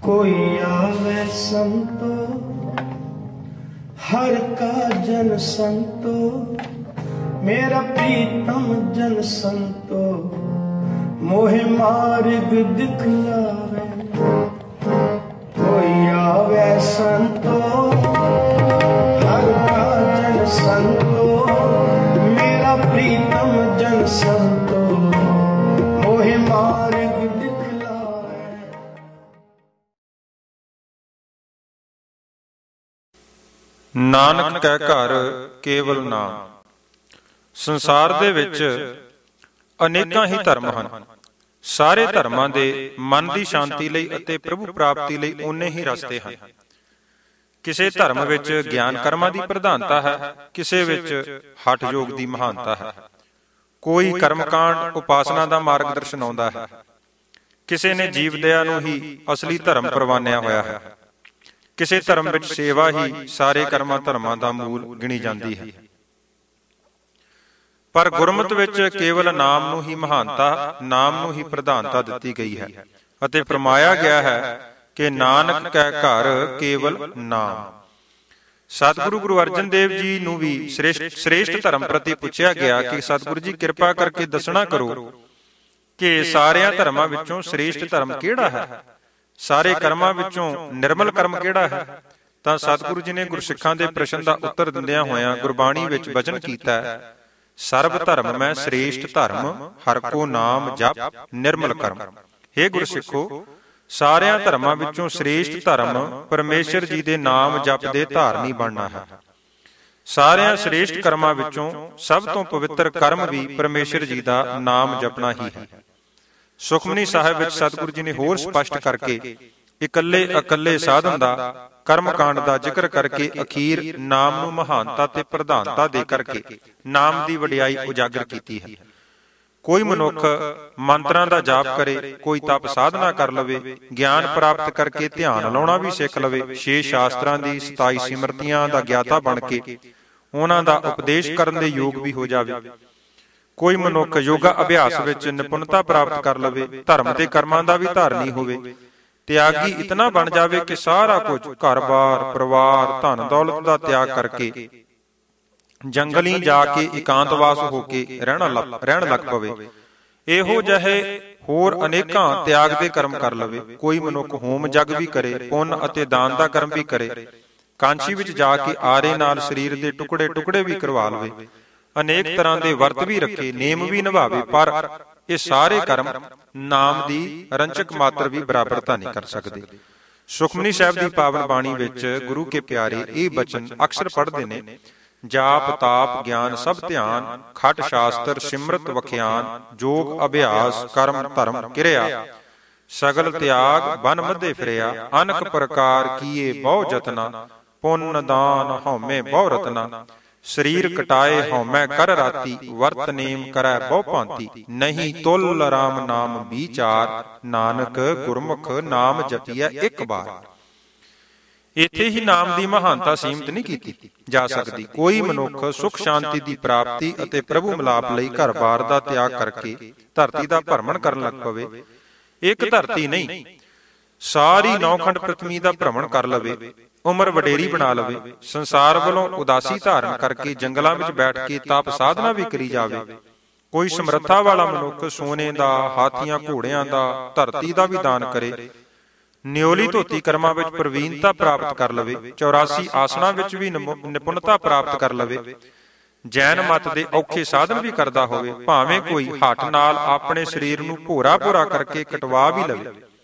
कोई आवे संतो हर का जन संतो, मेरा प्रीतम जन संतो मोहे मार्ग दिखलावे। कोई आवे संतो हर का जन संतो, मेरा प्रीतम जन संतो मोहे मार्ग दिखलावे। ਨਾਨਕ ਕੈ ਘਰ ਕੇਵਲ ਨਾਮ। ਸੰਸਾਰ ਦੇ ਵਿੱਚ ਅਨੇਕਾਂ ਹੀ ਧਰਮ ਹਨ। ਸਾਰੇ ਧਰਮਾਂ ਦੇ ਮਨ ਦੀ ਸ਼ਾਂਤੀ ਲਈ ਅਤੇ ਪ੍ਰਭੂ ਪ੍ਰਾਪਤੀ ਲਈ ਓਨੇ ਹੀ ਰਸਤੇ ਹਨ। ਕਿਸੇ ਧਰਮ ਵਿੱਚ ਗਿਆਨ ਕਰਮਾਂ ਦੀ ਪ੍ਰਧਾਨਤਾ ਹੈ, ਕਿਸੇ ਵਿੱਚ ਹਠ ਯੋਗ ਦੀ ਮਹਾਨਤਾ ਹੈ। ਕੋਈ ਕਰਮਕਾਂਡ ਉਪਾਸਨਾ ਦਾ ਮਾਰਗ ਦਰਸ਼ਨਾਉਂਦਾ ਹੈ, ਕਿਸੇ ਨੇ ਜੀਵ ਦਇਆ ਨੂੰ ਹੀ ਅਸਲੀ ਧਰਮ ਪ੍ਰਵਾਨਿਆ ਹੋਇਆ ਹੈ। ਕਿਸੇ ਧਰਮ ਵਿੱਚ ਸੇਵਾ ਹੀ ਸਾਰੇ ਕਰਮਾਂ ਧਰਮਾਂ ਦਾ ਮੂਲ ਗਿਣੀ ਜਾਂਦੀ ਹੈ। ਪਰ ਗੁਰਮਤ ਵਿੱਚ ਕੇਵਲ ਨਾਮ ਨੂੰ ਹੀ ਮਹਾਨਤਾ, ਨਾਮ ਨੂੰ ਹੀ ਪ੍ਰਧਾਨਤਾ ਦਿੱਤੀ ਗਈ ਹੈ ਅਤੇ ਫਰਮਾਇਆ ਗਿਆ ਹੈ ਕਿ ਨਾਨਕ ਕੈ ਘਰ ਕੇਵਲ ਨਾਮ। ਸਤਿਗੁਰੂ ਗੁਰੂ ਅਰਜਨ ਦੇਵ ਜੀ ਨੂੰ ਵੀ ਸ੍ਰੇਸ਼ਟ ਧਰਮ ਪ੍ਰਤੀ ਪੁੱਛਿਆ ਗਿਆ ਕਿ ਸਤਿਗੁਰੂ ਜੀ ਕਿਰਪਾ ਕਰਕੇ ਦੱਸਣਾ ਕਰੋ ਕਿ ਸਾਰਿਆਂ ਧਰਮਾਂ ਵਿੱਚੋਂ ਸ੍ਰੇਸ਼ਟ ਧਰਮ ਕਿਹੜਾ ਹੈ, ਸਾਰੇ ਕਰਮਾਂ ਵਿੱਚੋਂ ਨਿਰਮਲ ਕਰਮ ਕਿਹੜਾ ਹੈ। ਤਾਂ ਸਤਿਗੁਰੂ ਜੀ ਨੇ ਗੁਰਸਿੱਖਾਂ ਦੇ ਪ੍ਰਸ਼ਨ ਦਾ ਉੱਤਰ ਦਿੰਦਿਆਂ ਹੋਇਆਂ ਗੁਰਬਾਣੀ ਵਿੱਚ ਬਚਨ ਕੀਤਾ ਹੈ, ਸਰਬ ਧਰਮ ਮੈਂ ਸ੍ਰੇਸ਼ਟ ਧਰਮ, ਹਰਿ ਕੋ ਨਾਮ ਜਪ ਨਿਰਮਲ ਕਰਮ। ਹੇ ਗੁਰਸਿੱਖੋ, ਸਾਰਿਆਂ ਧਰਮਾਂ ਵਿੱਚੋਂ ਸ੍ਰੇਸ਼ਟ ਧਰਮ ਪਰਮੇਸ਼ਰ ਜੀ ਦੇ ਨਾਮ ਜਪ ਦੇ ਧਾਰਨੀ ਬਣਨਾ ਹੈ। ਸਾਰਿਆਂ ਸ੍ਰੇਸ਼ਟ ਕਰਮਾਂ ਵਿੱਚੋਂ ਸਭ ਤੋਂ ਪਵਿੱਤਰ ਕਰਮ ਵੀ ਪਰਮੇਸ਼ਰ ਜੀ ਦਾ ਨਾਮ ਜਪਣਾ ਹੀ ਹੈ। ਸੁਖਮਨੀ ਸਾਹਿਬ ਵਿੱਚ ਸਤਿਗੁਰੂ ਜੀ ਨੇ ਹੋਰ ਸਪਸ਼ਟ ਕਰਕੇ ਇਕੱਲੇ ਇਕੱਲੇ ਸਾਧਨ ਦਾ, ਕਰਮ ਕਾਂਡ ਦਾ ਜ਼ਿਕਰ ਕਰਕੇ ਅਖੀਰ ਨਾਮ ਨੂੰ ਮਹਾਨਤਾ ਤੇ ਪ੍ਰਧਾਨਤਾ ਦੇ ਕਰਕੇ ਨਾਮ ਦੀ ਵਡਿਆਈ ਉਜਾਗਰ ਕੀਤੀ ਹੈ। ਕੋਈ ਮਨੁੱਖ ਮੰਤਰਾਂ ਦਾ ਜਾਪ ਕਰੇ, ਕੋਈ ਤਪ ਸਾਧਨਾ ਕਰ ਲਵੇ, ਗਿਆਨ ਪ੍ਰਾਪਤ ਕਰਕੇ ਧਿਆਨ ਲਾਉਣਾ ਵੀ ਸਿੱਖ ਲਵੇ, 6 ਸ਼ਾਸਤਰਾਂ ਦੀ 27 ਸਿਮਰਤੀਆਂ ਦਾ ਗਿਆਤਾ ਬਣ ਕੇ ਉਹਨਾਂ ਦਾ ਉਪਦੇਸ਼ ਕਰਨ ਦੇ ਯੋਗ ਵੀ ਹੋ ਜਾਵੇ। ਕੋਈ ਮਨੁੱਖ ਯੋਗਾ ਅਭਿਆਸ ਵਿੱਚ ਨਿਪੁੰਨਤਾ ਪ੍ਰਾਪਤ ਕਰ ਲਵੇ, ਧਰਮ ਦੇ ਕਰਮਾਂ ਦਾ ਵੀ ਧਾਰਨੀ ਹੋਵੇ, ਤਿਆਗੀ ਇਤਨਾ ਬਣ ਜਾਵੇ ਕਿ ਸਾਰਾ ਕੁਝ ਘਰ-ਬਾਰ, ਪਰਿਵਾਰ, ਧਨ ਦੌਲਤ ਦਾ ਤਿਆਗ ਕਰਕੇ ਜੰਗਲੀ ਜਾ ਕੇ ਇਕਾਂਤਵਾਸ ਹੋ ਕੇ ਰਹਿਣ ਲੱਗ ਪਵੇ। ਇਹੋ ਜਿਹੇ ਹੋਰ ਅਨੇਕਾਂ ਤਿਆਗ ਦੇ ਕਰਮ ਕਰ ਲਵੇ। ਕੋਈ ਮਨੁੱਖ ਹੋਮ ਜਗ ਵੀ ਕਰੇ, ਪੁੰਨ ਅਤੇ ਦਾਨ ਦਾ ਕਰਮ ਵੀ ਕਰੇ, ਕਾਂਚੀ ਵਿੱਚ ਜਾ ਕੇ ਆਰੇ ਨਾਲ ਸਰੀਰ ਦੇ ਟੁਕੜੇ ਟੁਕੜੇ ਵੀ ਕਰਵਾ ਲਵੇ, ਅਨੇਕ ਤਰ੍ਹਾਂ ਦੇ ਵਰਤ ਵੀ ਰੱਖੇ, ਨੇਮ ਵੀ ਨਿਭਾਵੇ, ਪਰ ਇਹ ਸਾਰੇ ਕਰਮ ਨਾਮ ਦੀ ਰੰਚਕ ਮਾਤਰ ਵੀ ਬਰਾਬਰਤਾ ਨਹੀਂ ਕਰ ਸਕਦੇ। ਸੁਖਮਨੀ ਸਾਹਿਬ ਦੀ ਪਾਵਨ ਬਾਣੀ ਵਿੱਚ ਗੁਰੂ ਕੇ ਪਿਆਰੇ ਇਹ ਬਚਨ ਅਕਸਰ ਪੜ੍ਹਦੇ ਨੇ, ਜਾਪ ਤਾਪ ਗਿਆਨ ਸਭ ਧਿਆਨ, ਖਟ ਸ਼ਾਸਤਰ ਸਿਮਰਤ ਵਖਿਆਨ, ਜੋਗ ਅਭਿਆਸ ਕਰਮ ਧਰਮ ਕਿਰਿਆ, ਸਗਲ ਤਿਆਗ ਬਨ ਮਧੇ ਫਿਰਿਆ, ਅਨਕ ਪ੍ਰਕਾਰ ਕੀਏ ਬਹੁ ਜਤਨਾ, ਪੁੰਨ ਦਾਨ ਹਉਮੈ ਬਹੁ ਰਤਨਾ, ਸਰੀਰ ਕਟਾਏ ਹਉਮੈ ਕਰ ਰਾਤੀ, ਵਰਤ ਨੇਮ ਕਰੈ ਬਹੁ ਭਾਂਤੀ, ਨਹੀਂ ਤੁਲ ਰਾਮ ਨਾਮ ਵਿਚਾਰ, ਨਾਨਕ ਗੁਰਮੁਖ ਨਾਮ ਜਪੀਐ ਇੱਕ ਬਾਰ। ਇੱਥੇ ਹੀ ਨਾਮ ਦੀ ਮਹਾਨਤਾ ਸੀਮਤ ਨਹੀਂ ਕੀਤੀ ਜਾ ਸਕਦੀ। ਕੋਈ ਮਨੁੱਖ ਸੁਖ ਸ਼ਾਂਤੀ ਦੀ ਪ੍ਰਾਪਤੀ ਅਤੇ ਪ੍ਰਭੂ ਮਿਲਾਪ ਲਈ ਘਰ-ਬਾਰ ਦਾ ਤਿਆਗ ਕਰਕੇ ਧਰਤੀ ਦਾ ਭਰਮਣ ਕਰਨ ਲੱਗ ਪਵੇ। ਇੱਕ ਧਰਤੀ ਨਹੀਂ, ਸਾਰੀ ਨੌਖੰਡ ਪ੍ਰਿਥਵੀ ਦਾ ਭ੍ਰਮਣ ਕਰ ਲਵੇ, ਉਮਰ ਵਡੇਰੀ ਬਣਾ ਲਵੇ, ਸੰਸਾਰ ਵੱਲੋਂ ਉਦਾਸੀ ਧਾਰਨ ਕਰਕੇ ਜੰਗਲਾਂ ਵਿੱਚ ਬੈਠ ਕੇ ਤਪ ਸਾਧਨਾ ਵੀ ਕਰੀ ਜਾਵੇ। ਕੋਈ ਸਮਰੱਥਾ ਵਾਲਾ ਮਨੁੱਖ ਸੋਨੇ ਦਾ, ਹਾਥੀਆਂ ਘੋੜਿਆਂ ਦਾ, ਧਰਤੀ ਦਾ ਵੀ ਦਾਨ ਕਰੇ, ਨਿਓਲੀ ਧੋਤੀ ਕਰਮਾਂ ਵਿੱਚ ਪ੍ਰਵੀਨਤਾ ਪ੍ਰਾਪਤ ਕਰ ਲਵੇ, 84 ਆਸਣਾਂ ਵਿੱਚ ਵੀ ਨਿਪੁੰਨਤਾ ਪ੍ਰਾਪਤ ਕਰ ਲਵੇ, ਜੈਨ ਮਤ ਦੇ ਔਖੇ ਸਾਧਨ ਵੀ ਕਰਦਾ ਹੋਵੇ, ਭਾਵੇਂ ਕੋਈ ਹੱਠ ਨਾਲ ਆਪਣੇ ਸਰੀਰ ਨੂੰ ਭੋਰਾ ਭੋਰਾ ਕਰਕੇ ਕਟਵਾ ਵੀ ਲਵੇ।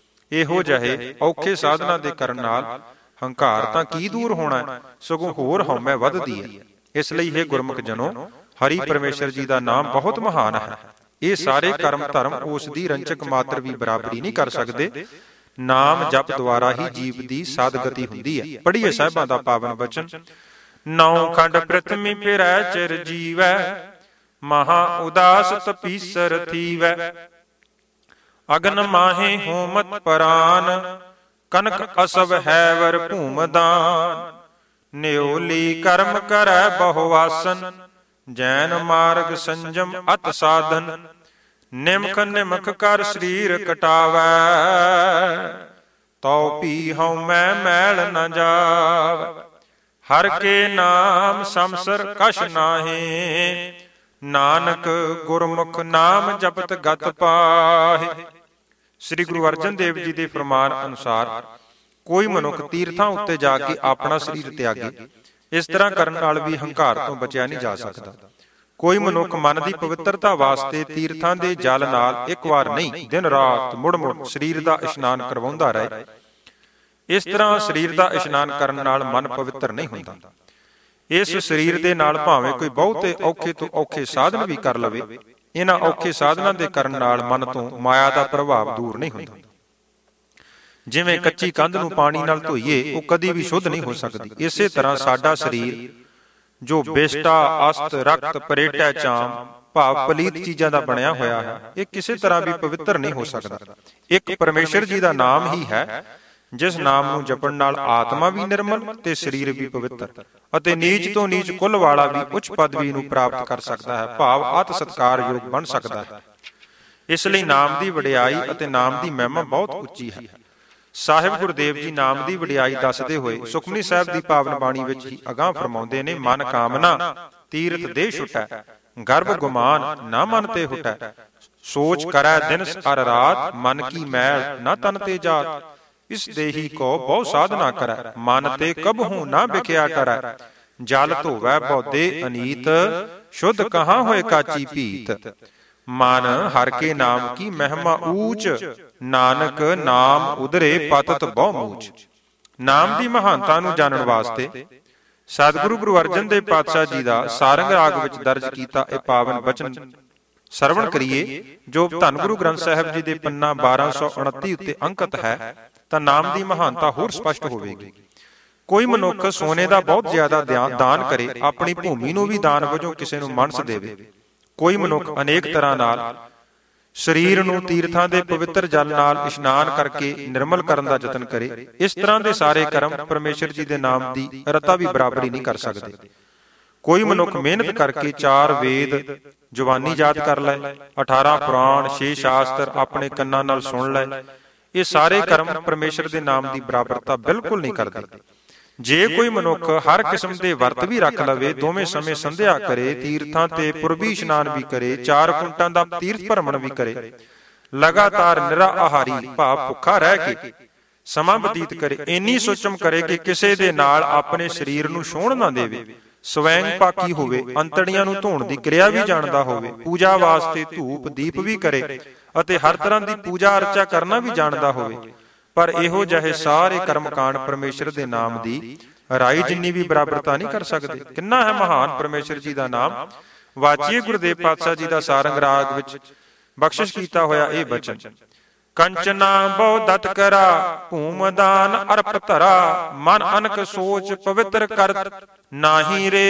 ਇਹੋ ਜਿਹੇ ਔਖੇ ਸਾਧਨਾਂ ਦੇ ਕਰਨ ਨਾਲ ਹੰਕਾਰ ਤਾਂ ਕੀ ਦੂਰ ਹੋਣਾ, ਸਗੋਂ ਹੋਰ ਹਉਮੈ ਵੱਧਦੀ ਹੈ। ਇਸ ਲਈ ਇਹ ਗੁਰਮੁਖ ਜਨੋ, ਹਰੀ ਪਰਮੇਸ਼ਰ ਜੀ ਦਾ ਨਾਮ ਬਹੁਤ ਮਹਾਨ ਹੈ। ਇਹ ਸਾਰੇ ਕਰਮ ਧਰਮ ਉਸ ਦੀ ਰੰਚਕ ਮਾਤਰ ਵੀ ਬਰਾਬਰੀ ਨਹੀਂ ਕਰ ਸਕਦੇ। ਨਾਮ ਜਪ ਦੁਆਰਾ ਹੀ ਜੀਵ ਦੀ ਸਾਧਗਤੀ ਹੁੰਦੀ ਹੈ। ਪੜ੍ਹੀਏ ਸਾਹਿਬਾਂ ਦਾ ਪਾਵਨ ਬਚਨ। ਨੌ ਖੰਡ ਪ੍ਰਿਥਵੀ ਫਿਰੈ ਚਿਰ ਜੀਵੈ, ਮਹਾ ਉਦਾਸ ਤਪੀਸਰ ਥੀਵੈ, ਅਗਨ ਮਾਹੇ ਹੋਮਤ ਪਰਾਨ, ਕਨਕ ਅਸਵ ਹੈਵਰ ਭੂਮਦਾਨ, ਨਿਓਲੀ ਕਰਮ ਕਰੈ ਬਹੁ ਆਸਨ, ਜੈਨ ਮਾਰਗ ਸੰਜਮ ਅਤ ਸਾਧਨ, ਨਿਮਕ ਨਿਮਕ ਕਰ ਸਰੀਰ ਕਟਾਵੈ, ਤਉ ਪੀ ਹਉ ਮੈਂ ਮੈਲ ਨ ਜਾਵ। ਹਰ ਕੇ ਨਾਮ ਸੰਸਰ ਕਛ ਨਾਹੀ, ਨਾਨਕ ਗੁਰਮੁਖ ਨਾਮ ਜਪਤ ਗਤ ਪਾਹੇ। ਸ੍ਰੀ ਗੁਰੂ ਅਰਜਨ ਦੇਵ ਜੀ ਦੇ ਫਰਮਾਨ ਅਨੁਸਾਰ ਕੋਈ ਮਨੁੱਖ ਤੀਰਥਾਂ ਉੱਤੇ ਜਾ ਕੇ ਆਪਣਾ ਸਰੀਰ ਤਿਆਗੇ, ਇਸ ਤਰ੍ਹਾਂ ਕਰਨ ਨਾਲ ਵੀ ਹੰਕਾਰ ਤੋਂ ਬਚਿਆ ਨਹੀਂ ਜਾ ਸਕਦਾ। ਕੋਈ ਮਨੁੱਖ ਮਨ ਦੀ ਪਵਿੱਤਰਤਾ ਵਾਸਤੇ ਤੀਰਥਾਂ ਦੇ ਜਲ ਨਾਲ ਇੱਕ ਵਾਰ ਨਹੀਂ, ਦਿਨ ਰਾਤ ਮੁੜ ਮੁੜ ਸਰੀਰ ਦਾ ਇਸ਼ਨਾਨ ਕਰਵਾਉਂਦਾ ਰਹੇ। ਇਸ ਤਰ੍ਹਾਂ ਸਰੀਰ ਦਾ ਇਸ਼ਨਾਨ ਕਰਨ ਨਾਲ ਮਨ ਪਵਿੱਤਰ ਨਹੀਂ ਹੁੰਦਾ। ਇਸ ਸਰੀਰ ਦੇ ਨਾਲ ਭਾਵੇਂ ਕੋਈ ਬਹੁਤੇ ਔਖੇ ਤੋਂ ਔਖੇ ਸਾਧਨ ਵੀ ਕਰ ਲਵੇ, ਇਹਨਾਂ ਔਖੇ ਸਾਧਨਾਂ ਦੇ ਕਰਨ ਨਾਲ ਮਨ ਤੋਂ ਮਾਇਆ ਦਾ ਪ੍ਰਭਾਵ ਦੂਰ ਨਹੀਂ ਹੁੰਦਾ। ਜਿਵੇਂ ਕੱਚੀ ਕੰਧ ਨੂੰ ਪਾਣੀ ਨਾਲ ਧੋਈਏ, ਉਹ ਕਦੀ ਵੀ ਸ਼ੁੱਧ ਨਹੀਂ ਹੋ ਸਕਦੀ। ਇਸੇ ਤਰ੍ਹਾਂ ਸਾਡਾ ਸਰੀਰ ਜੋ ਬਿਸ਼ਟਾ, ਅਸਤ, ਰਕਤ, ਪਰੇਟਾ, ਚਾਮ ਭਾਵ ਪਲੀਤ ਚੀਜ਼ਾਂ ਦਾ ਬਣਿਆ ਹੋਇਆ ਹੈ, ਇਹ ਕਿਸੇ ਤਰ੍ਹਾਂ ਵੀ ਪਵਿੱਤਰ ਨਹੀਂ ਹੋ ਸਕਦਾ। ਇੱਕ ਪਰਮੇਸ਼ਰ ਜੀ ਦਾ ਨਾਮ ਹੀ ਹੈ, ਜਿਸ ਨਾਮ ਨੂੰ ਜਪਣ ਨਾਲ ਆਤਮਾ ਵੀ ਨਿਰਮਲ ਤੇ ਸਰੀਰ ਵੀ ਪਵਿੱਤਰ ਅਤੇ ਨੀਚ ਤੋਂ ਨੀਚ ਕੁੱਲ ਵਾਲਾ ਵੀ ਉੱਚ ਪਦਵੀ ਨੂੰ ਪ੍ਰਾਪਤ ਕਰ ਸਕਦਾ ਹੈ, ਭਾਵ ਅਤਿ ਸਤਿਕਾਰਯੋਗ ਬਣ ਸਕਦਾ ਹੈ। ਇਸ ਲਈ ਨਾਮ ਦੀ ਵਡਿਆਈ ਅਤੇ ਨਾਮ ਦੀ ਮਹਿਮਾ ਬਹੁਤ ਉੱਚੀ ਹੈ। ਸਾਹਿਬ ਗੁਰਦੇਵ ਜੀ ਨਾਮ ਦੀ ਵਡਿਆਈ ਦੱਸਦੇ ਹੋਏ ਸੁਖਮਨੀ ਸਾਹਿਬ ਦੀ ਪਾਵਨ ਬਾਣੀ ਵਿੱਚ ਹੀ ਅਗਾਂਹ ਫਰਮਾਉਂਦੇ ਨੇ, ਮਨ ਕਾਮਨਾ ਤੀਰਥ ਦੇ ਛੁਟੈ, ਗਰਭ ਗੁਮਾਨ ਨਾ ਮਨ ਤੇ ਹੁਟੈ, ਸੋਚ ਕਰੈ ਦਿਨ ਅਰ ਰਾਤ, ਮਨ ਕੀ ਮੈਲ ਨਾ ਤਨ ਤੇ ਜਾਤ, ਇਸ ਦੇਹੀ ਕੋ ਬਹੁ ਸਾਧਨਾ ਕਰੈ, ਮਨ ਤੇ ਕਬਹੂ ਨਾ ਬਿਖਿਆ ਟਰੈ, ਜਲ ਧੋਵੈ ਬੌਦੇ ਅਨੀਤ, ਸ਼ੁੱਧ ਕਹਾਂ ਹੋਏ ਕਾਚੀ ਭੀਤ, ਮਨ ਹਰ ਕੇ ਨਾਮ ਕੀ ਮਹਿਮਾ ਊਚ, ਨਾਨਕ ਨਾਮ ਉਦਰੇ ਪਤਤ ਬਹੁ ਮੂਚ। ਨਾਮ ਦੀ ਮਹਾਨਤਾ ਨੂੰ ਜਾਣਨ ਵਾਸਤੇ ਸਤਿਗੁਰੂ ਗੁਰੂ ਅਰਜਨ ਦੇਵ ਪਾਤਸ਼ਾਹ ਜੀ ਦਾ ਸਾਰੰਗ ਰਾਗ ਵਿੱਚ ਦਰਜ ਕੀਤਾ ਇਹ ਪਾਵਨ ਬਚਨ ਸਰਵਣ ਕਰੀਏ, ਜੋ ਧੰਨ ਗੁਰੂ ਗ੍ਰੰਥ ਸਾਹਿਬ ਜੀ ਦੇ ਪੰਨਾ 1229 ਉੱਤੇ ਅੰਕਿਤ ਹੈ, ਤਾਂ ਨਾਮ ਦੀ ਮਹਾਨਤਾ ਹੋਰ ਸਪਸ਼ਟ ਹੋਵੇਗੀ। ਕੋਈ ਮਨੁੱਖ ਸੋਨੇ ਦਾ ਬਹੁਤ ਜ਼ਿਆਦਾ ਦਾਨ ਕਰੇ, ਆਪਣੀ ਭੂਮੀ ਨੂੰ ਵੀ ਦਾਨ ਵਜੋਂ ਕਿਸੇ ਨੂੰ ਮਨਸ ਦੇਵੇ। ਕੋਈ ਮਨੁੱਖ ਅਨੇਕ ਤਰ੍ਹਾਂ ਨਾਲ ਸਰੀਰ ਨੂੰ ਤੀਰਥਾਂ ਦੇ ਪਵਿੱਤਰ ਜਲ ਨਾਲ ਇਸ਼ਨਾਨ ਕਰਕੇ ਨਿਰਮਲ ਕਰਨ ਦਾ ਯਤਨ ਕਰੇ। ਇਸ ਤਰ੍ਹਾਂ ਦੇ ਸਾਰੇ ਕਰਮ ਪਰਮੇਸ਼ਰ ਜੀ ਦੇ ਨਾਮ ਦੀ ਰਤਾ ਵੀ ਬਰਾਬਰੀ ਨਹੀਂ ਕਰ ਸਕਦੇ। ਕੋਈ ਮਨੁੱਖ ਮਿਹਨਤ ਕਰਕੇ 4 ਵੇਦ ਜ਼ੁਬਾਨੀ ਯਾਦ ਕਰ ਲੈ, 18 ਪੁਰਾਣ, 6 ਸ਼ਾਸਤਰ ਆਪਣੇ ਕੰਨਾਂ ਨਾਲ ਸੁਣ ਲੈ, ਇਹ ਸਾਰੇ ਕਰਮ ਪਰਮੇਸ਼ਰ ਦੇ ਨਾਮ ਦੀ ਬਰਾਬਰਤਾ ਬਿਲਕੁਲ ਨਹੀਂ ਕਰਦੇ। ਜੇ ਕੋਈ ਮਨੁੱਖ ਹਰ ਕਿਸਮ ਦੇ ਵਰਤ ਵੀ ਰੱਖ ਲਵੇ, ਦੋਵੇਂ ਸਮੇਂ ਸੰਧਿਆ ਕਰੇ, ਤੀਰਥਾਂ ਤੇ ਪੁਰਬੀ ਇਸ਼ਨਾਨ ਵੀ ਕਰੇ, 4 ਕੁੰਟਾਂ ਦਾ ਤੀਰਥ ਭਰਮਣ ਵੀ ਕਰੇ, ਲਗਾਤਾਰ ਨਿਰਾ ਆਹਾਰੀ ਭਾਵ ਭੁੱਖਾ ਰਹਿ ਕੇ ਸਮਾਂ ਬਤੀਤ ਕਰੇ, ਇੰਨੀ ਸੁਚਮ ਕਰੇ ਕਿ ਕਿਸੇ ਦੇ ਨਾਲ ਆਪਣੇ ਸਰੀਰ ਨੂੰ ਛੋਹਣ ਨਾ ਦੇਵੇ, ਸਵੈਂਗ ਪਾਕੀ ਹੋਵੇ, ਅੰਤੜੀਆਂ ਨੂੰ ਧੋਣ ਦੀ ਕਿਰਿਆ ਵੀ ਜਾਣਦਾ ਹੋਵੇ, ਪੂਜਾ ਵਾਸਤੇ ਧੂਪ ਦੀਪ ਵੀ ਕਰੇ ਅਤੇ ਹਰ ਤਰ੍ਹਾਂ ਦੀ ਪੂਜਾ ਅਰਚਾ ਕਰਨਾ ਵੀ ਜਾਣਦਾ ਹੋਵੇ, ਪਰ ਇਹੋ ਜਿਹੇ ਸਾਰੇ ਕਰਮਕਾਂਡ ਪਰਮੇਸ਼ਰ ਦੇ ਨਾਮ ਦੀ ਰਾਈ ਜਿੰਨੀ ਵੀ ਬਰਾਬਰਤਾ ਨਹੀਂ ਕਰ ਸਕਦੇ। ਕਿੰਨਾ ਹੈ ਮਹਾਨ ਪਰਮੇਸ਼ਰ ਜੀ ਦਾ ਨਾਮ। ਵਾਚੀਏ ਗੁਰਦੇਵ ਪਾਤਸ਼ਾਹ ਜੀ ਦਾ ਸਾਰੰਗ ਰਾਗ ਵਿੱਚ ਬਖਸ਼ਿਸ਼ ਕੀਤਾ ਹੋਇਆ ਇਹ ਬਚਨ, ਕੰਚਨਾ ਬਹੁ ਦਤ ਕਰਾ, ਭੂਮ ਦਾਨ ਅਰਪ ਧਰਾ, ਮਨ ਅਨਕ ਸੋਚ ਪਵਿੱਤਰ ਕਰ ਨਾਹੀ ਰੇ,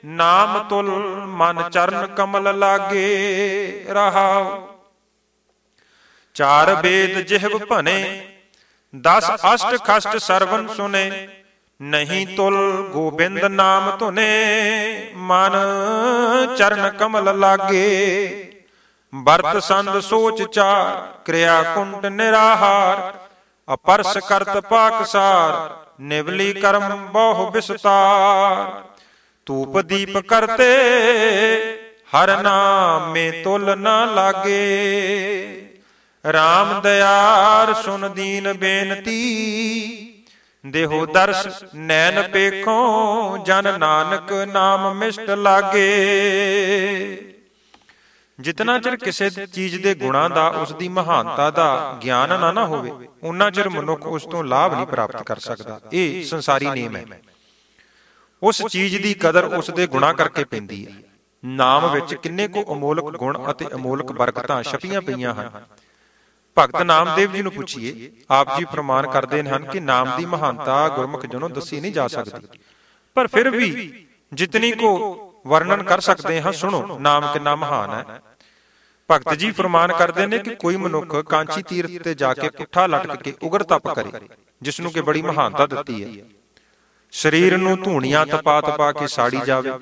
ਨਾਮ ਤੁਲ ਮਨ ਚਰਨ ਕਮਲ ਲਾਗੇ ਰਹਾਉ। 4 ਵੇਦ ਜਿਹਵ ਭਨੇ, 10 ਅਸ਼ਟ ਖਸ਼ਟ ਸਰਵਨ ਸੁਨੇ, ਨਹੀਂ ਤੁਲ ਗੋਬਿੰਦ ਨਾਮ ਧੁਨੇ, ਮਨ ਚਰਨ ਕਮਲ ਲਾਗੇ। ਵਰਤ ਸੰਦ ਸੋਚ ਚਾਰ, ਕਿਰਿਆ ਕੁੰਟ ਨਿਰਾਹਾਰ, ਅਪਰਸ ਕਰਤ ਪਾਕਸਾਰ, ਨਿਵਲੀ ਕਰਮ ਬਹੁ ਵਿਸਤਾਰ। ਧੂਪ ਦੀਪ ਕਰਤੇ, ਹਰ ਨਾਮੇ ਤੁਲ ਨਾ ਲਾਗੇ। ਰਾਮ ਦਇਆਰ ਸੁਨ ਦੀਨ ਬੇਨਤੀ, ਦੇਹੋ ਦਰਸ ਨੈਣ ਪੇਖੋਂ, ਜਨ ਨਾਨਕ ਨਾਮ ਮਿਸ਼ਟ ਲਾਗੇ। ਜਿਤਨਾ ਚਿਰ ਕਿਸੇ ਚੀਜ਼ ਦੇ ਗੁਣਾਂ ਦਾ, ਉਸ ਦੀ ਮਹਾਨਤਾ ਦਾ ਗਿਆਨ ਨਾ ਹੋਵੇ, ਉਨਾ ਚਿਰ ਮਨੁੱਖ ਉਸ ਤੋਂ ਲਾਭ ਨਹੀਂ ਪ੍ਰਾਪਤ ਕਰ ਸਕਦਾ। ਇਹ ਸੰਸਾਰੀ ਨੇਮ ਹੈ। ਉਸ ਚੀਜ਼ ਦੀ ਕਦਰ ਉਸ ਦੇ ਗੁਣਾਂ ਕਰਕੇ ਪੈਂਦੀ ਹੈ। ਨਾਮ ਵਿੱਚ ਕਿੰਨੇ ਕੁ ਅਮੋਲਕ ਗੁਣ ਅਤੇ ਅਮੋਲਕ ਬਰਕਤਾਂ ਛਪੀਆਂ ਪਈਆਂ ਹਨ। ਭਗਤ ਨਾਮਦੇਵ ਜੀ ਨੂੰ ਪੁੱਛੀਏ, ਆਪ ਜੀ ਪ੍ਰਮਾਣ ਕਰਦੇ ਹਨ ਕਿ ਨਾਮ ਦੀ ਮਹਾਨਤਾ ਗੁਰਮੁਖ ਜਨੋਂ ਦੱਸੀ ਨਹੀਂ ਜਾ ਸਕਦੀ, ਪਰ ਫਿਰ ਵੀ ਜਿਤਨੀ ਕੋ ਵਰਣਨ ਕਰ ਸਕਦੇ ਹਾਂ, ਸੁਣੋ ਨਾਮ ਕਿੰਨਾ ਮਹਾਨ ਹੈ। ਭਗਤ ਜੀ ਫਰਮਾਨ ਕਰਦੇ ਨੇ ਕਿ ਕੋਈ ਮਨੁੱਖ ਕਾਂਚੀ ਤੀਰਥ ਤੇ ਜਾ ਕੇ ਪੁੱਠਾ ਲਟਕ ਕੇ ਉਗਰ ਤਪ ਕਰੇ, ਜਿਸ ਨੂੰ ਕਿ ਬੜੀ ਮਹਾਨਤਾ ਦਿੱਤੀ ਹੈ। ਸਰੀਰ ਨੂੰ ਧੂਣੀਆਂ ਤਪਾ ਤਪਾ ਕੇ ਸਾੜੀ ਜਾਵੇ,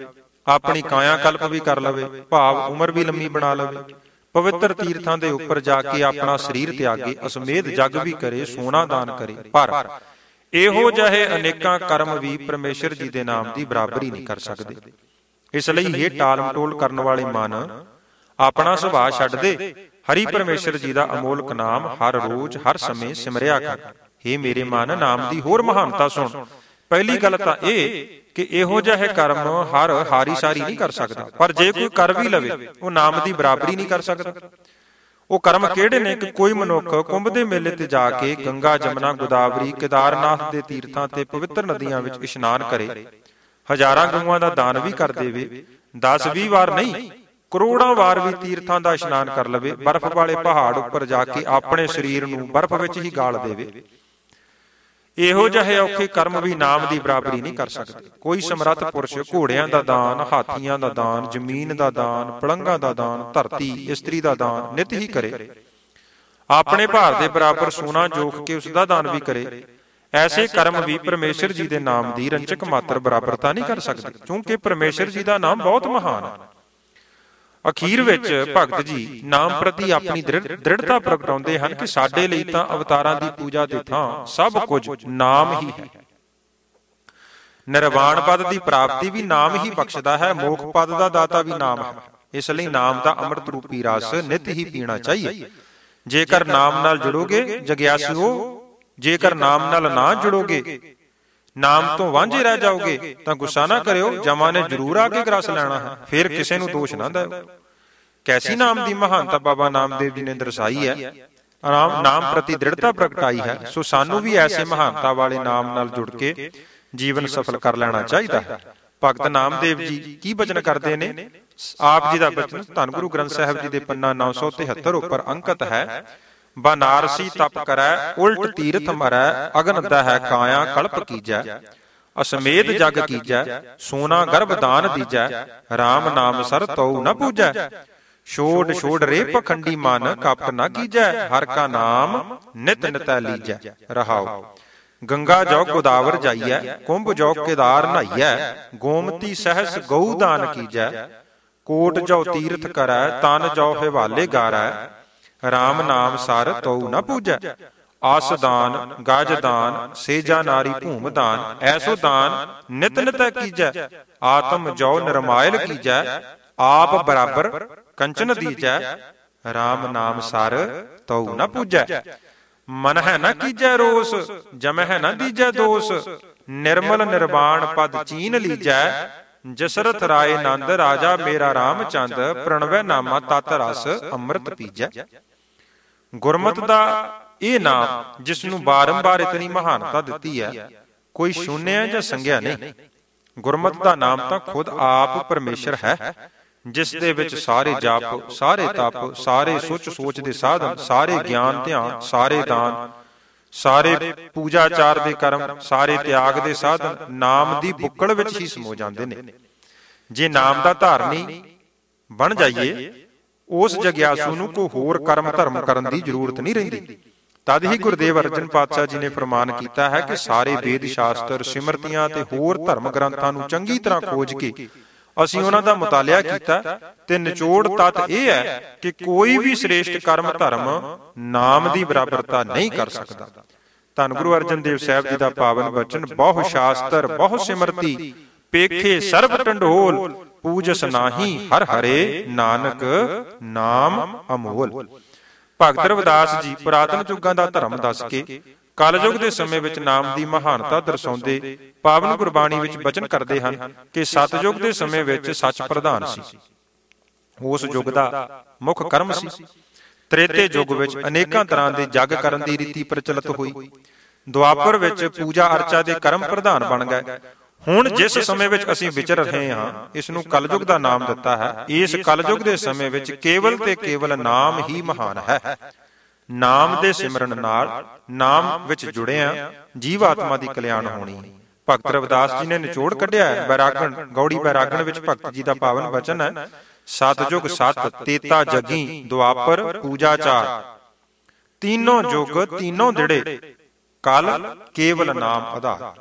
ਆਪਣੀ ਕਾਇਆ ਕਲਪ ਵੀ ਕਰ ਲਵੇ, ਭਾਵ ਉਮਰ ਵੀ ਲੰਮੀ ਬਣਾ ਲਵੇ, ਪਵਿੱਤਰ ਤੀਰਥਾਂ ਦੇ ਉੱਪਰ ਜਾ ਕੇ ਆਪਣਾ ਸਰੀਰ ਤਿਆਗੇ, ਅਸਮੇਧ ਜਗ ਵੀ ਕਰੇ, ਸੋਨਾ ਦਾਨ ਕਰੇ, ਪਰ ਇਹੋ ਜਿਹੇ ਅਨੇਕਾਂ ਕਰਮ ਵੀ ਪਰਮੇਸ਼ਰ ਜੀ ਦੇ ਨਾਮ ਦੀ ਬਰਾਬਰੀ ਨਹੀਂ ਕਰ ਸਕਦੇ। ਇਸ ਲਈ ਇਹ ਟਾਲ ਮਟੋਲ ਕਰਨ ਵਾਲੇ ਮਨ ਆਪਣਾ ਸੁਭਾਅ ਛੱਡ ਦੇ, ਹਰੀ ਪਰਮੇਸ਼ਰ ਜੀ ਦਾ ਅਮੋਲਕ ਨਾਮ ਹਰ ਰੋਜ਼ ਹਰ ਸਮੇਂ ਸਿਮਰਿਆ ਕਰ। ਇਹ ਮੇਰੇ ਮਨ, ਨਾਮ ਦੀ ਹੋਰ ਮਹਾਨਤਾ ਸੁਣ। ਪਹਿਲੀ ਗੱਲ ਤਾਂ ਇਹ ਕਿ ਇਹੋ ਜਿਹੇ ਕਰਮ ਹਰ ਹਾਰੀ ਸਾਰੀ ਨਹੀਂ ਕਰ ਸਕਦਾ, ਪਰ ਜੇ ਕੋਈ ਕਰ ਵੀ ਲਵੇ ਉਹ ਨਾਮ ਦੀ ਬਰਾਬਰੀ ਨਹੀਂ ਕਰ ਸਕਦਾ। ਉਹ ਕਰਮ ਕਿਹੜੇ ਨੇ ਕਿ ਕੋਈ ਮਨੁੱਖ ਕੁੰਭ ਦੇ ਮੇਲੇ ਤੇ ਜਾ ਕੇ ਗੰਗਾ, ਜਮਨਾ, ਗੋਦਾਵਰੀ, ਕੇਦਾਰਨਾਥ ਦੇ ਤੀਰਥਾਂ ਤੇ ਪਵਿੱਤਰ ਨਦੀਆਂ ਵਿੱਚ ਇਸ਼ਨਾਨ ਕਰੇ, ਹਜ਼ਾਰਾਂ ਗਊਆਂ ਦਾ ਦਾਨ ਵੀ ਕਰ ਦੇਵੇ, 10-20 ਵਾਰ ਨਹੀਂ ਕਰੋੜਾਂ ਵਾਰ ਵੀ ਤੀਰਥਾਂ ਦਾ ਇਸ਼ਨਾਨ ਕਰ ਲਵੇ, ਬਰਫ਼ ਵਾਲੇ ਪਹਾੜ ਉੱਪਰ ਜਾ ਕੇ ਆਪਣੇ ਸਰੀਰ ਨੂੰ ਬਰਫ਼ ਵਿੱਚ ਹੀ ਗਾਲ ਦੇਵੇ, ਇਹੋ ਜਿਹੇ ਔਖੇ ਕਰਮ ਵੀ ਨਾਮ ਦੀ ਬਰਾਬਰੀ ਨਹੀਂ ਕਰ ਸਕਦੇ। ਕੋਈ ਸਮਰੱਥ ਪੁਰਸ਼ ਘੋੜਿਆਂ ਦਾ ਦਾਨ, ਹਾਥੀਆਂ ਦਾ ਦਾਨ, ਜ਼ਮੀਨ ਦਾ ਦਾਨ, ਪਲੰਘਾਂ ਦਾ ਦਾਨ, ਧਰਤੀ, ਇਸਤਰੀ ਦਾ ਦਾਨ ਨਿਤ ਹੀ ਕਰੇ, ਆਪਣੇ ਭਾਰ ਦੇ ਬਰਾਬਰ ਸੋਨਾ ਜੋਖ ਕੇ ਉਸ ਦਾ ਦਾਨ ਵੀ ਕਰੇ, ਐਸੇ ਕਰਮ ਵੀ ਪਰਮੇਸ਼ਰ ਜੀ ਦੇ ਨਾਮ ਦੀ ਰੰਚਕ ਮਾਤਰ ਬਰਾਬਰਤਾ ਨਹੀਂ ਕਰ ਸਕਦੇ, ਕਿਉਂਕਿ ਪਰਮੇਸ਼ਰ ਜੀ ਦਾ ਨਾਮ ਬਹੁਤ ਮਹਾਨ ਹੈ। ਅਖੀਰ ਵਿੱਚ ਭਗਤ ਜੀ ਨਾਮ ਪ੍ਰਤੀ ਆਪਣੀ ਦ੍ਰਿੜਤਾ ਪ੍ਰਗਟਾਉਂਦੇ ਹਨ ਕਿ ਸਾਡੇ ਲਈ ਤਾਂ ਅਵਤਾਰਾਂ ਦੀ ਪੂਜਾ ਦੇ ਥਾਂ ਸਭ ਕੁਝ ਨਾਮ ਹੀ ਹੈ। ਨਿਰਵਾਣ ਪਦ ਦੀ ਪ੍ਰਾਪਤੀ ਵੀ ਨਾਮ ਹੀ ਬਖਸ਼ਦਾ ਹੈ, ਮੋਖ ਪਦ ਦਾ ਦਾਤਾ ਵੀ ਨਾਮ ਹੈ। ਇਸ ਲਈ ਨਾਮ ਦਾ ਅੰਮ੍ਰਿਤ ਰੂਪੀ ਰਸ ਨਿਤ ਹੀ ਪੀਣਾ ਚਾਹੀਏ। ਜੇਕਰ ਨਾਮ ਨਾਲ ਜੁੜੋਗੇ ਜਗਿਆਸੂਓ, ਜੇਕਰ ਨਾਮ ਨਾਲ ਨਾ ਜੁੜੋਗੇ, ਨਾਮ ਤੋਂ ਵਾਂਝੇ ਰਹਿ ਜਾਓਗੇ ਤਾਂ ਗੁੱਸਾ ਨਾ ਕਰਿਓ, ਜਮਾਂ ਨੇ ਜ਼ਰੂਰ ਆ ਕੇ ਰਸ ਲੈਣਾ ਹੈ, ਫਿਰ ਕਿਸੇ ਨੂੰ ਦੋਸ਼ ਨਾ ਦਿਓ। ਕੈਸੀ ਨਾਮ ਦੀ ਮਹਾਨਤਾ ਬਾਬਾ ਨਾਮਦੇਵ ਜੀ ਨੇ ਦਰਸਾਈ ਹੈ, ਨਾਮ ਪ੍ਰਤੀ ਦ੍ਰਿੜਤਾ ਪ੍ਰਗਟਾਈ ਹੈ। ਸੋ ਸਾਨੂੰ ਵੀ ਐਸੇ ਮਹਾਨਤਾ ਵਾਲੇ ਨਾਮ ਨਾਲ ਜੁੜ ਕੇ ਜੀਵਨ ਸਫਲ ਕਰ ਲੈਣਾ ਚਾਹੀਦਾ ਹੈ। ਭਗਤ ਨਾਮਦੇਵ ਜੀ ਕੀ ਬਚਨ ਕਰਦੇ ਨੇ? ਆਪ ਜੀ ਦਾ ਬਚਨ ਧੰਨ ਗੁਰੂ ਗ੍ਰੰਥ ਸਾਹਿਬ ਜੀ ਦੇ ਪੰਨਾ 973 ਉੱਪਰ ਅੰਕਿਤ ਹੈ। ਬਨਾਰਸੀ ਤਪ ਕਰੈ ਉਲਟ ਤੀਰਥ ਮਰੈ, ਅਗਨ ਦਹੈ ਕਾਇਆ ਕਲਪ ਕੀਜੈ, ਅਸਮੇਧ ਜਗ ਕੀਜੈ, ਸੋਨਾ ਗਰਭ ਦਾਨ ਦੀਜੈ, ਰਾਮ ਨਾਮ ਸਰ ਤਉ ਨ ਪੂਜੈ, ਛੋੜ ਛੋੜ ਰੇ ਪਖੰਡੀ ਮਨ ਕਪਟ ਨ ਕੀਜੈ, ਹਰ ਕਾ ਨਾਮ ਨਿਤ ਨਿਤੈ ਲੀਜੈ। ਰਹਾਉ ਗੰਗਾ ਜौ ਗੋਦਾਵਰ ਜਾਈਐ, ਕੁੰਭ ਜौ ਕੇਦਾਰ ਨਹਾਈਐ, ਗੋਮਤੀ ਸਹਿਸ ਗਊ ਦਾਨ ਕੀਜੈ, ਕੋਟ ਜौ ਤੀਰਥ ਕਰੈ, ਤਨ ਜौ ਹਿਵਾਲੇ ਗਾਰੈ, ਰਾਮ ਨਾਮ ਸਰ ਤਉ ਨ ਪੂਜੈ, ਆਸ ਦਾਨ ਗਜ ਦਾਨ, ਸੇਜਾ ਨਾਰੀ ਭੂਮ ਦਾਨ, ਐਸੋ ਦਾਨ ਨਿਤ ਨਿਤੈ ਕੀਜੈ, ਆਤਮ ਜौ ਨਿਰਮਾਇਲ ਕੀਜੈ, ਆਪ ਬਰਾਬਰ ਕੰਚਨ ਦੀਜੈ, ਰਾਮ ਨਾਮ ਸਰ ਤਉ ਨ ਪੂਜੈ, ਮਨ ਹੈ ਨ ਕੀਜੈ ਰੋਸ, ਜਮਹਿ ਨ ਦੀਜੈ ਦੋਸ, ਨਿਰਮਲ ਨਿਰਵਾਣ ਪਦ ਚੀਨ ਲੀਜੈ, ਜਸਰਥ ਰਾਏ ਨੰਦ ਰਾਜਾ ਮੇਰਾ ਰਾਮ ਚੰਦ, ਪ੍ਰਣਵੈ ਨਾਮਾ ਤਤ ਰਸ ਅੰਮ੍ਰਿਤ ਪੀਜੈ। ਗੁਰਮਤਿ ਦਾ ਇਹ ਨਾਮ ਜਿਸ ਨੂੰ ਬਾਰੰਬਾਰ ਇਤਨੀ ਮਹਾਨਤਾ ਦਿੱਤੀ ਹੈ, ਕੋਈ ਸ਼ੂਨਿਆ ਜਾਂ ਸੰਗਿਆ ਨਹੀਂ। ਗੁਰਮਤਿ ਦਾ ਨਾਮ ਤਾਂ ਖੁਦ ਆਪ ਪਰਮੇਸ਼ਰ ਹੈ, ਜਿਸ ਦੇ ਵਿੱਚ ਸਾਰੇ ਜਪ, ਸਾਰੇ ਤਪ, ਸਾਰੇ ਸੋਚ ਦੇ ਸਾਧਨ, ਸਾਰੇ ਗਿਆਨ ਧਿਆਨ, ਸਾਰੇ ਦਾਨ, ਸਾਰੇ ਪੂਜਾ ਆਚਾਰ ਦੇ ਕਰਮ, ਸਾਰੇ ਤਿਆਗ ਦੇ ਸਾਧਨ ਨਾਮ ਦੀ ਬੁੱਕਲ ਵਿੱਚ ਹੀ ਸਮੋ ਜਾਂਦੇ ਨੇ। ਜੇ ਨਾਮ ਦਾ ਧਾਰਨੀ ਬਣ ਜਾਈਏ, ਉਸ ਜਗਿਆਸੂ ਨੂੰ ਕੋਈ ਹੋਰ ਕਰਮ ਧਰਮ ਕਰਨ ਦੀ ਜ਼ਰੂਰਤ ਨਹੀਂ ਰਹਿੰਦੀ। ਤਦ ਹੀ ਗੁਰਦੇਵ ਅਰਜਨ ਪਾਤਸ਼ਾਹ ਜੀ ਨੇ ਫਰਮਾਨ ਕੀਤਾ ਹੈ ਕਿ ਸਾਰੇ ਵੇਦ ਸ਼ਾਸਤਰ, ਸਿਮਰਤੀਆਂ ਤੇ ਹੋਰ ਧਰਮ ਗ੍ਰੰਥਾਂ ਨੂੰ ਚੰਗੀ ਤਰ੍ਹਾਂ ਖੋਜ ਕੇ ਅਸੀਂ ਉਹਨਾਂ ਦਾ ਮੁਤਾਲਿਆ ਕੀਤਾ ਤੇ ਨਿਚੋੜ ਤੱਤ ਇਹ ਹੈ ਕਿ ਕੋਈ ਵੀ ਸ੍ਰੇਸ਼ਟ ਕਰਮ ਧਰਮ ਨਾਮ ਦੀ ਬਰਾਬਰਤਾ ਨਹੀਂ ਕਰ ਸਕਦਾ। ਧੰਨ ਗੁਰੂ ਅਰਜਨ ਦੇਵ ਸਾਹਿਬ ਜੀ ਦਾ ਪਾਵਨ ਬਚਨ, ਬਹੁ ਸ਼ਾਸਤਰ ਬਹੁ ਸਿਮਰਤੀ, ਪੇਖੇ ਸਰਬ ਢੰਡੋਲ, ਪੂਜਸ ਨਾਹੀ ਹਰ ਹਰੇ, ਨਾਨਕ ਨਾਮ ਅਮੋਲ। ਭਗਤ ਰਵਿਦਾਸ ਜੀ ਪੁਰਾਤਨ ਯੁੱਗਾਂ ਦਾ ਧਰਮ ਦੱਸ ਕੇ ਕਲਯੁਗ ਦੇ ਸਮੇਂ ਵਿੱਚ ਨਾਮ ਦੀ ਮਹਾਨਤਾ ਦਰਸਾਉਂਦੇ ਪਾਵਨ ਗੁਰਬਾਣੀ ਵਿੱਚ ਬਚਨ ਕਰਦੇ ਹਨ ਕਿ ਸਤਯੁਗ ਦੇ ਸਮੇਂ ਵਿੱਚ ਸੱਚ ਪ੍ਰਧਾਨ ਸੀ, ਉਸ ਯੁੱਗ ਦਾ ਮੁੱਖ ਕਰਮ ਸੀ। ਤ੍ਰੇਤੇ ਯੁੱਗ ਵਿੱਚ ਅਨੇਕਾਂ ਤਰ੍ਹਾਂ ਦੇ ਜਗ ਕਰਨ ਦੀ ਰੀਤੀ ਪ੍ਰਚਲਿਤ ਹੋਈ। ਦੁਆਪਰ ਵਿੱਚ ਪੂਜਾ ਅਰਚਾ ਦੇ ਕਰਮ ਪ੍ਰਧਾਨ ਬਣ ਗਏ। ਹੁਣ ਜਿਸ ਸਮੇਂ ਵਿੱਚ ਅਸੀਂ ਵਿਚਰ ਰਹੇ ਹਾਂ, ਇਸ ਨੂੰ ਕਲਯੁਗ ਦਾ ਨਾਮ ਦਿੱਤਾ ਹੈ। ਇਸ ਕਲਯੁਗ ਦੇ ਸਮੇਂ ਵਿੱਚ ਕੇਵਲ ਤੇ ਕੇਵਲ ਨਾਮ ਹੀ ਮਹਾਨ ਹੈ। ਨਾਮ ਦੇ ਸਿਮਰਨ ਨਾਲ, ਨਾਮ ਵਿੱਚ ਜੁੜਿਆਂ ਜੀਵ ਆਤਮਾ ਦੀ ਕਲਿਆਣ ਹੋਣੀ ਹੈ। ਭਗਤ ਰਵਿਦਾਸ ਜੀ ਨੇ ਨਿਚੋੜ ਕੱਢਿਆ ਹੈ। ਬੈਰਾਗਣ, ਗੌੜੀ ਬੈਰਾਗਣ ਵਿੱਚ ਭਗਤ ਜੀ ਦਾ ਪਾਵਨ ਬਚਨ ਹੈ, ਸਤਜੁਗ ਸਤ ਤੇਤਾ ਜਗੀ, ਦੁਆਪਰ ਪੂਜਾ ਚਾਰ, ਤੀਨੋਂ ਜੁਗ ਤੀਨੋਂ ਦਿੜੇ, ਕਲ ਕੇਵਲ ਨਾਮ ਆਧਾਰ।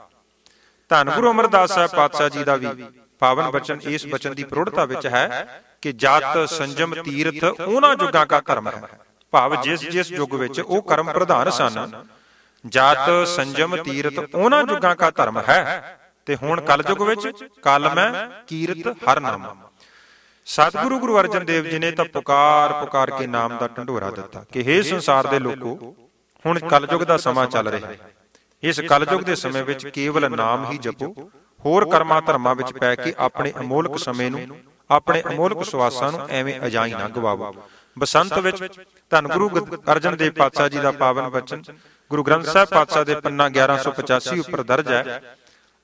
ਧੰਨ ਗੁਰੂ ਅਮਰਦਾਸ ਸਾਹਿਬ ਪਾਤਸ਼ਾਹ ਜੀ ਦਾ ਵੀ ਪਾਵਨ ਬਚਨ ਇਸ ਬਚਨ ਦੀ ਪ੍ਰੋੜਤਾ ਵਿੱਚ ਹੈ ਕਿ ਜਤ ਸੰਜਮ ਤੀਰਥ ਉਹਨਾਂ ਯੁੱਗਾਂ ਕਾ ਧਰਮ ਹੈ। ਭਾਵ ਜਿਸ ਜਿਸ ਯੁੱਗ ਵਿੱਚ ਉਹ ਕਰਮ ਪ੍ਰਧਾਨ ਸਨ, ਜਤ ਸੰਜਮ ਤੀਰਥ ਉਹਨਾਂ ਯੁੱਗਾਂ ਕਾ ਧਰਮ ਹੈ। ਤੇ ਹੁਣ ਕਲਯੁਗ ਵਿੱਚ ਕਲ ਮੈਂ ਕੀਰਤ ਹਰ ਨਾਮ। ਸਤਿਗੁਰੂ ਗੁਰੂ ਅਰਜਨ ਦੇਵ ਜੀ ਨੇ ਤਾਂ ਪੁਕਾਰ ਪੁਕਾਰ ਕੇ ਨਾਮ ਦਾ ਢੰਡੋਰਾ ਦਿੱਤਾ ਕਿ ਹੇ ਸੰਸਾਰ ਦੇ ਲੋਕੋ, ਹੁਣ ਕਲਯੁਗ ਦਾ ਸਮਾਂ ਚੱਲ ਰਿਹਾ ਹੈ। ਇਸ ਕਲਯੁਗ ਦੇ ਸਮੇਂ ਵਿੱਚ ਕੇਵਲ ਨਾਮ ਹੀ ਜਪੋ। ਹੋਰ ਕਰਮਾਂ ਧਰਮਾਂ ਵਿੱਚ ਪੈ ਕੇ ਆਪਣੇ ਅਮੋਲਕ ਸਮੇਂ ਨੂੰ, ਆਪਣੇ ਅਮੋਲਕ ਸਵਾਸਾਂ ਨੂੰ ਐਵੇਂ ਅਜਾਈ ਨਾ ਗਵਾਵੋ। ਬਸੰਤ ਵਿੱਚ ਧੰਨ ਗੁਰੂ ਅਰਜਨ ਦੇਵ ਪਾਤਸ਼ਾਹ ਜੀ ਦਾ ਪਾਵਨ ਬਚਨ ਗੁਰੂ ਗ੍ਰੰਥ ਸਾਹਿਬ ਪਾਤਸ਼ਾਹ ਦੇ ਪੰਨਾ 1185 ਉੱਪਰ ਦਰਜ ਹੈ।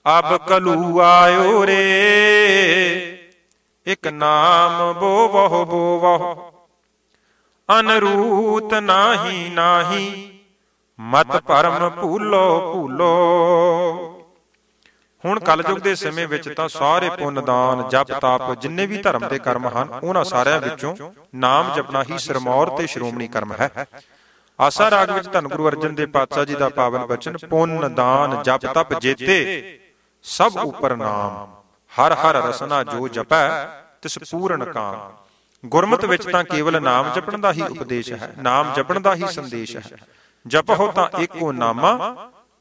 ਅਬ ਕਲੂ ਆਇਓ ਰੇ, ਇੱਕ ਨਾਮ ਬੋਵਹੁ ਬੋਵਹੁ, ਅਨਰੂਤ ਨਾਹੀ ਨਾਹੀ, ਮਤ ਭਰਮ ਭੂਲੋ ਭੂਲੋ। ਹੁਣ ਕਲਯੁਗ ਦੇ ਸਮੇਂ ਵਿੱਚ ਤਾਂ ਸਾਰੇ ਪੁੰਨ ਦਾਨ ਜਪ ਤਪ ਜਿੰਨੇ ਵੀ ਧਰਮ ਦੇ ਕਰਮ ਹਨ, ਉਹਨਾਂ ਸਾਰਿਆਂ ਵਿੱਚੋਂ ਨਾਮ ਜਪਣਾ ਹੀ ਸਿਰਮੌਰ ਤੇ ਸ਼੍ਰੋਮਣੀ ਕਰਮ ਹੈ। ਆਸਾ ਰਾਗ ਵਿੱਚ ਧੰਨ ਗੁਰੂ ਅਰਜਨ ਦੇਵ ਪਾਤਸ਼ਾਹ ਜੀ ਦਾ ਪਾਵਨ ਬਚਨ, ਪੁੰਨ ਦਾਨ ਜਪ ਤਪ ਜੇਤੇ ਸਭ ਉਪਰ ਨਾਮ, ਹਰ ਹਰ ਰਸਨਾ ਜੋ ਜਪੈ ਤਿਸ ਪੂਰਨ ਕਾਮ। ਗੁਰਮਤਿ ਵਿੱਚ ਤਾਂ ਕੇਵਲ ਨਾਮ ਜਪਣ ਦਾ ਹੀ ਉਪਦੇਸ਼ ਹੈ, ਨਾਮ ਜਪਣ ਦਾ ਹੀ ਸੰਦੇਸ਼ ਹੈ। ਜਪਹੁ ਤਾਂ ਏਕੋ ਨਾਮਾ,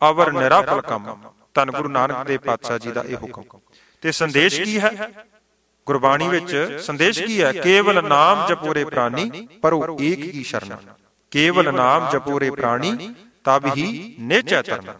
ਅਵਰ ਨਿਰਾਫਲ ਕੰਮ। ਧੰਨ ਗੁਰੂ ਨਾਨਕ ਦੇਵ ਪਾਤਸ਼ਾਹ ਜੀ ਦਾ ਇਹ ਹੁਕਮ। ਤੇ ਸੰਦੇਸ਼ ਕੀ ਹੈ ਗੁਰਬਾਣੀ ਵਿੱਚ? ਸੰਦੇਸ਼ ਕੀ ਹੈ? ਕੇਵਲ ਨਾਮ ਜਪੋਰੇ ਪ੍ਰਾਨੀ, ਪਰੋ ਏਕ ਹੀ ਸ਼ਰਨ। ਕੇਵਲ ਨਾਮ ਜਪੋਰੇ ਪ੍ਰਾਣੀ, ਤਬ ਹੀ ਨਿਹਚੈ ਧਰਮ।